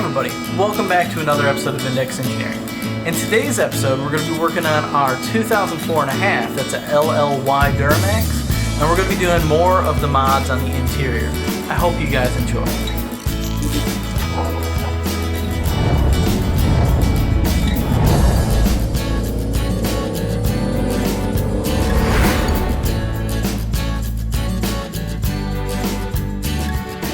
everybody, welcome back to another episode of Index Engineering. In today's episode, we're going to be working on our 2004.5, that's a LLY Duramax, and we're going to be doing more of the mods on the interior. I hope you guys enjoy.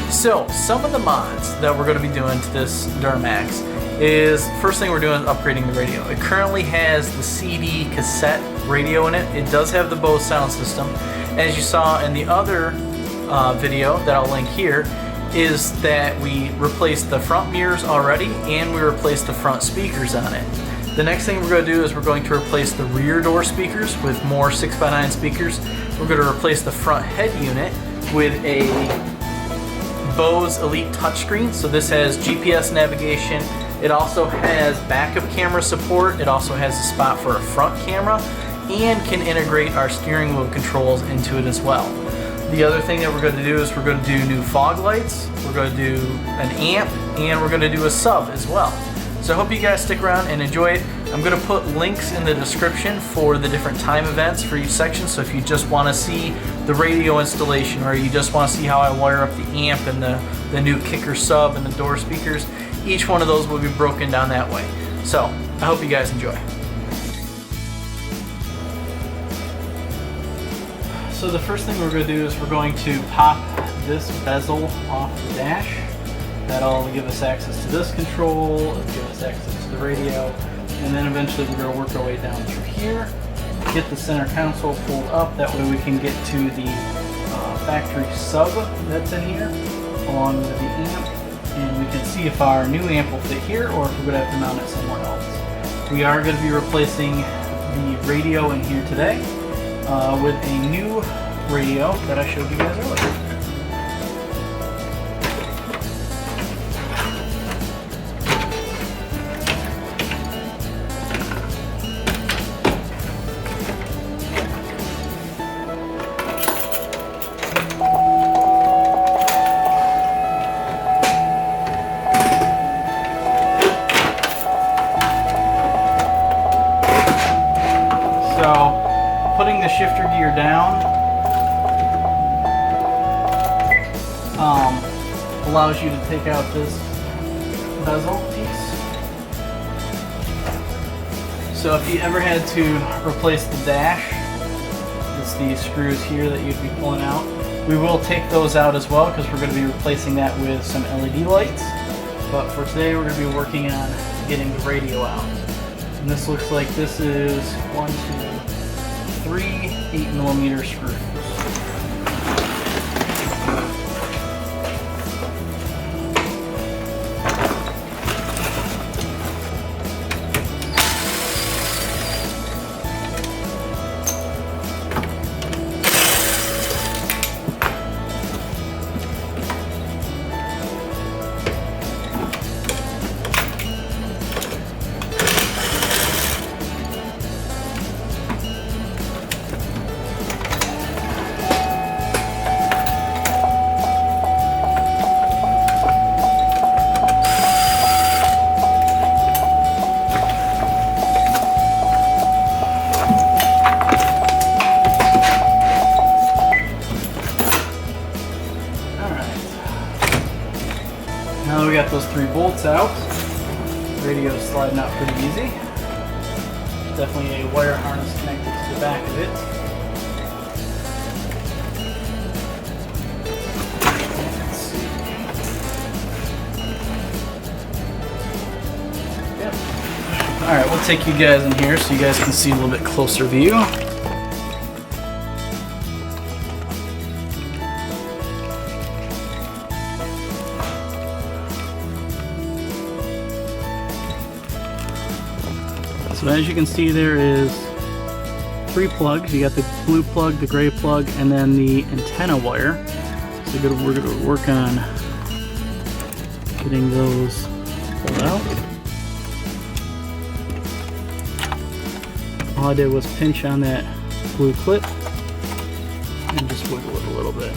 So, some of the mods that we're going to be doing to this Duramax is, first thing we're doing is upgrading the radio. It currently has the CD cassette radio in it. It does have the Bose sound system. As you saw in the other video that I'll link here, is that we replaced the front mirrors already and we replaced the front speakers on it. The next thing we're going to do is we're going to replace the rear door speakers with more 6x9 speakers. We're going to replace the front head unit with a Bose Elite touchscreen. So this has GPS navigation. It also has backup camera support. It also has a spot for a front camera and can integrate our steering wheel controls into it as well. The other thing that we're going to do is we're going to do new fog lights, we're going to do an amp, and we're going to do a sub as well. So I hope you guys stick around and enjoy it. I'm going to put links in the description for the different time events for each section, so if you just want to see the radio installation or you just want to see how I wire up the amp and the new kicker sub and the door speakers, each one of those will be broken down that way. So I hope you guys enjoy. So the first thing we're going to do is we're going to pop this bezel off the dash. That'll give us access to this control, it'll give us access to the radio, and then eventually we're going to work our way down through here, get the center console pulled up, that way we can get to the factory sub that's in here, along with the amp, and we can see if our new amp will fit here or if we're going to have to mount it somewhere else. We are going to be replacing the radio in here today with a new radio that I showed you guys earlier. Putting the shifter gear down allows you to take out this bezel piece. So if you ever had to replace the dash, it's these screws here that you'd be pulling out. We will take those out as well because we're going to be replacing that with some LED lights. But for today we're going to be working on getting the radio out. And this looks like this is 1, 2, 3 8mm screws. Now that we got those 3 bolts out, the radio's sliding out pretty easy. There's definitely a wire harness connected to the back of it. Let's see. Yep. Alright, we'll take you guys in here so you guys can see a little bit closer view. So as you can see, there is 3 plugs. You got the blue plug, the gray plug, and then the antenna wire. So we're going to work on getting those pulled out. All I did was pinch on that blue clip and just wiggle it a little bit.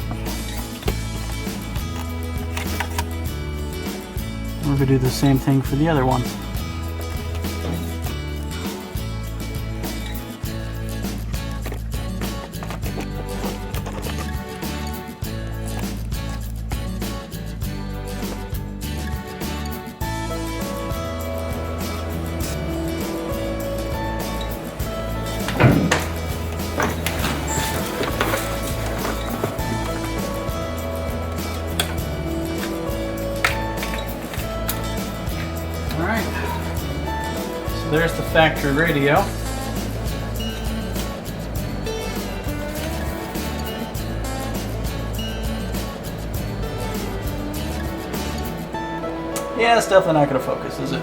We're gonna do the same thing for the other one. Alright, so there's the factory radio. Yeah, it's definitely not going to focus, is it?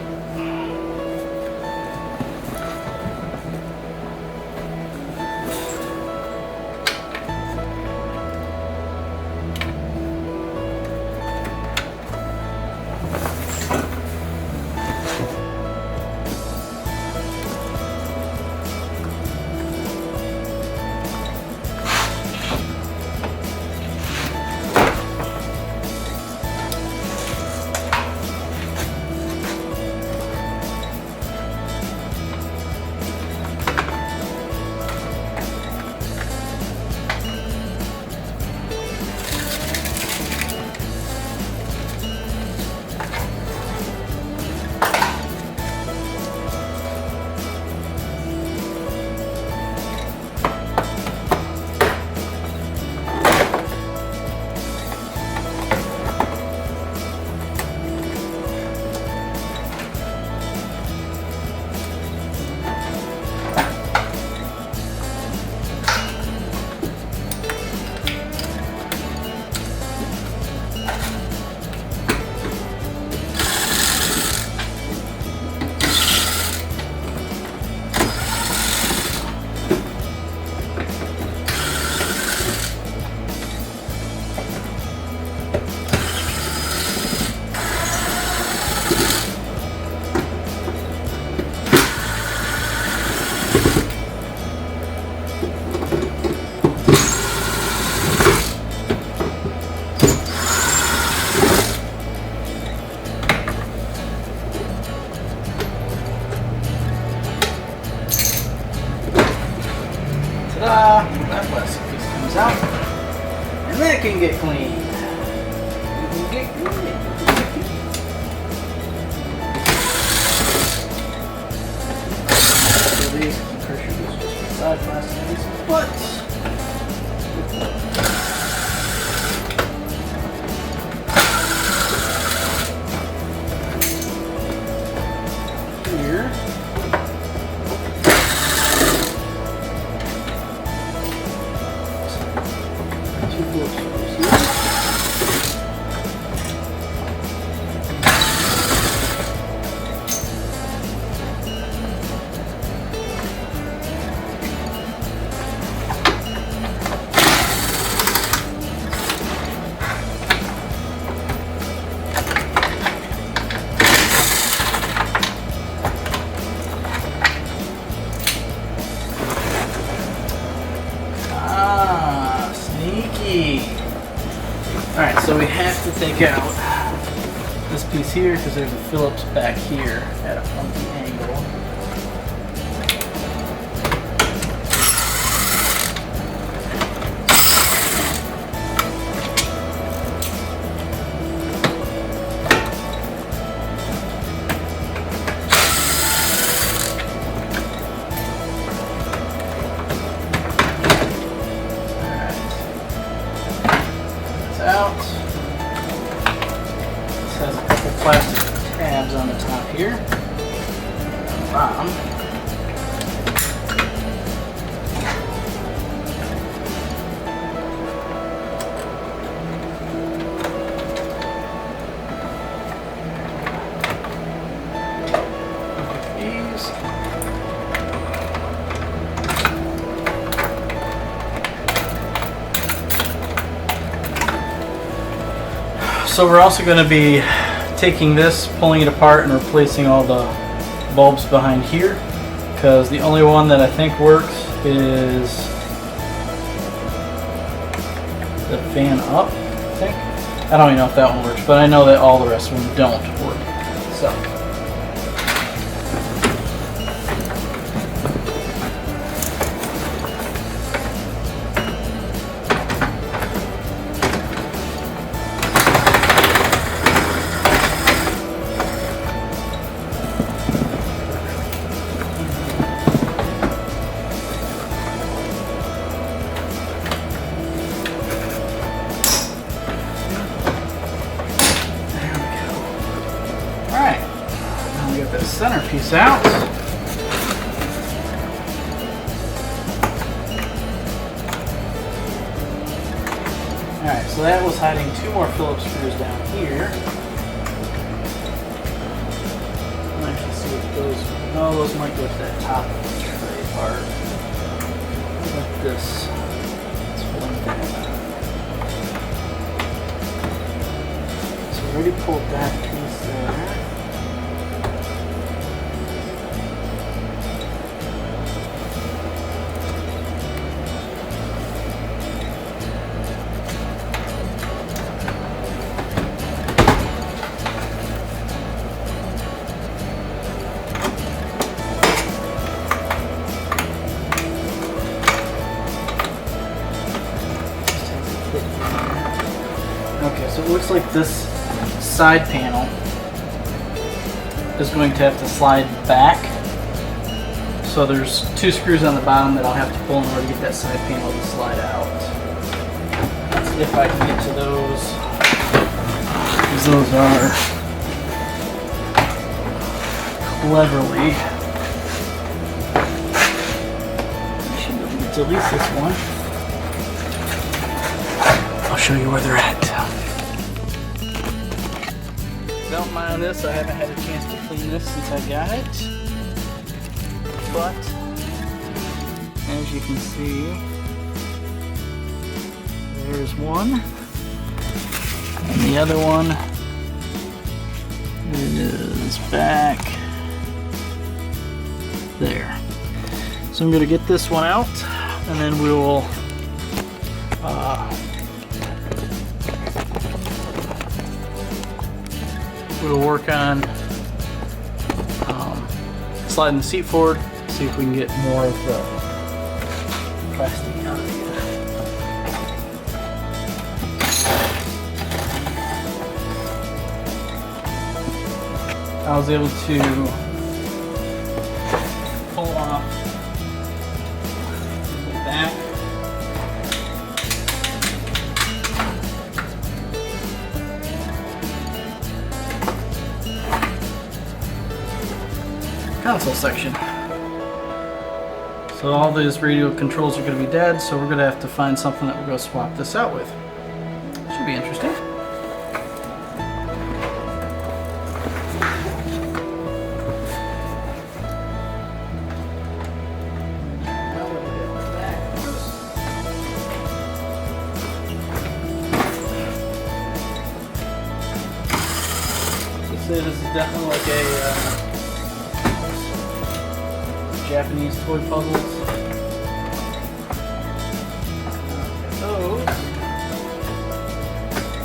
Ta-da! That plastic piece comes out. And that can get cleaned. So these, I'm pretty sure these are just side plastic pieces, but here. Alright, so we have to take out this piece here because there's a Phillips back here at a funky angle. Out. This has a couple plastic tabs on the top here. On the bottom. These. So we're also going to be taking this, pulling it apart, and replacing all the bulbs behind here, because the only one that I think works is the fan up, I think. I don't even know if that one works, but I know that all the rest of them don't work. So. The centerpiece out. Alright, so that was hiding 2 more Phillips screws down here. I'll actually see if those, no, those might go to that top tray part. Like this. Let's blend that. So we already pulled that piece there. Okay, so it looks like this side panel is going to have to slide back. So there's 2 screws on the bottom that I'll have to pull in order to get that side panel to slide out. That's if I can get to those, because those are cleverly. I should be able to get to at least this one. I'll show you where they're at. Don't mind this, I haven't had a chance to clean this since I got it. But, as you can see, there's one. And the other one is back there. So I'm going to get this one out, and then we will we'll work on sliding the seat forward, see if we can get more of the plastic out of it. I was able to pull off the back. Console section. So all these radio controls are going to be dead, so we're going to have to find something that we're going to swap this out with. Should be interesting. This is definitely like a Japanese toy puzzles. Those.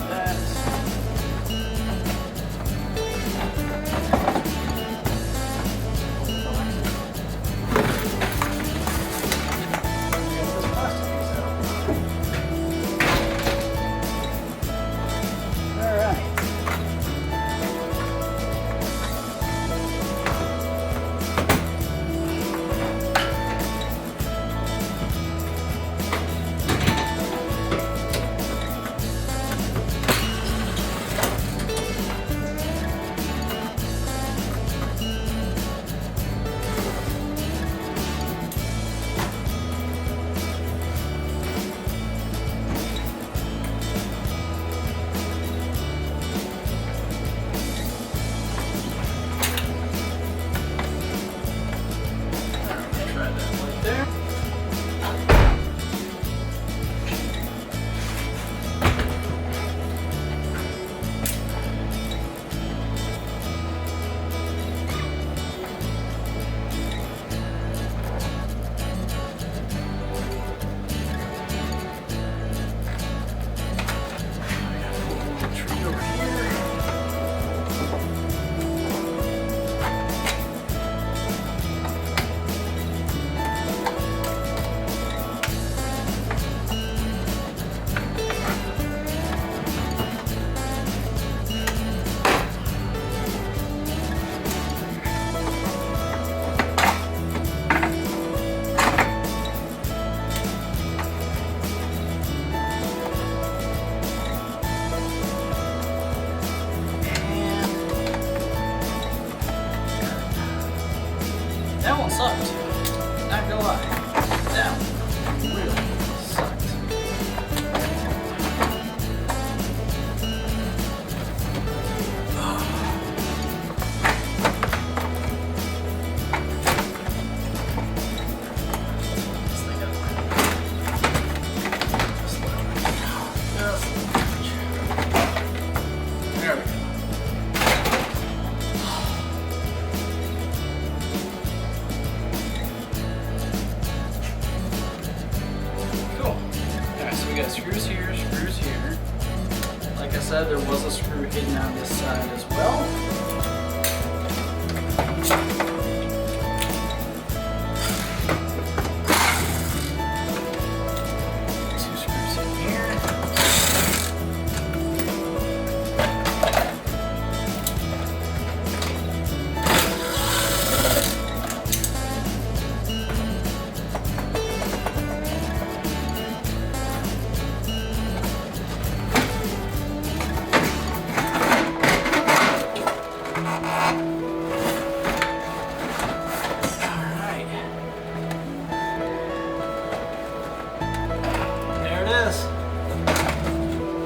That. All right. That one sucked. Not gonna lie. That one really sucked. There we go. We got screws here, screws here. Like I said, there was a screw hidden on this side as well. Two screws in here.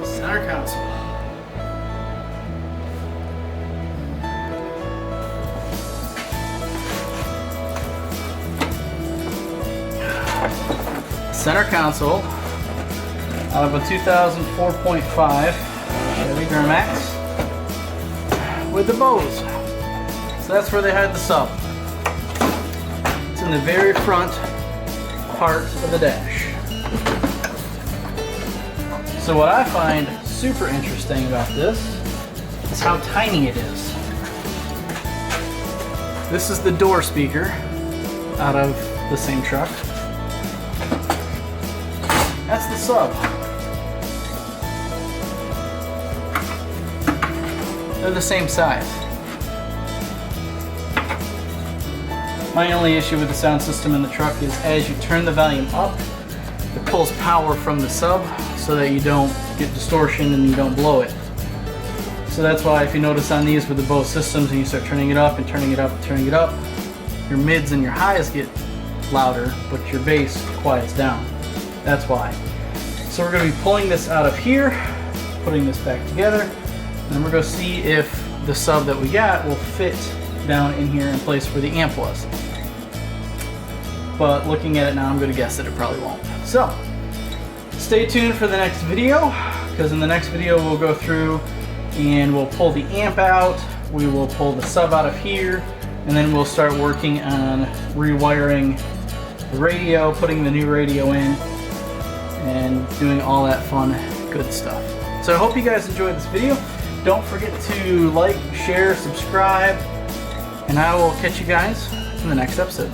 Center console. Center console out of a 2004.5 Chevy Duramax with the Bose. So that's where they had the sub. It's in the very front part of the dash. So what I find super interesting about this is how tiny it is. This is the door speaker out of the same truck. That's the sub. They're the same size. My only issue with the sound system in the truck is as you turn the volume up, it pulls power from the sub so that you don't get distortion and you don't blow it. So that's why if you notice on these with the Bose systems and you start turning it up and turning it up and turning it up, your mids and your highs get louder, but your bass quiets down. That's why. So we're going to be pulling this out of here, putting this back together, and then we're going to see if the sub that we got will fit down in here in place where the amp was. But looking at it now, I'm going to guess that it probably won't. So stay tuned for the next video, because in the next video we'll go through and we'll pull the amp out, we will pull the sub out of here, and then we'll start working on rewiring the radio, putting the new radio in, and doing all that fun, good stuff. So I hope you guys enjoyed this video. Don't forget to like, share, subscribe, and I will catch you guys in the next episode.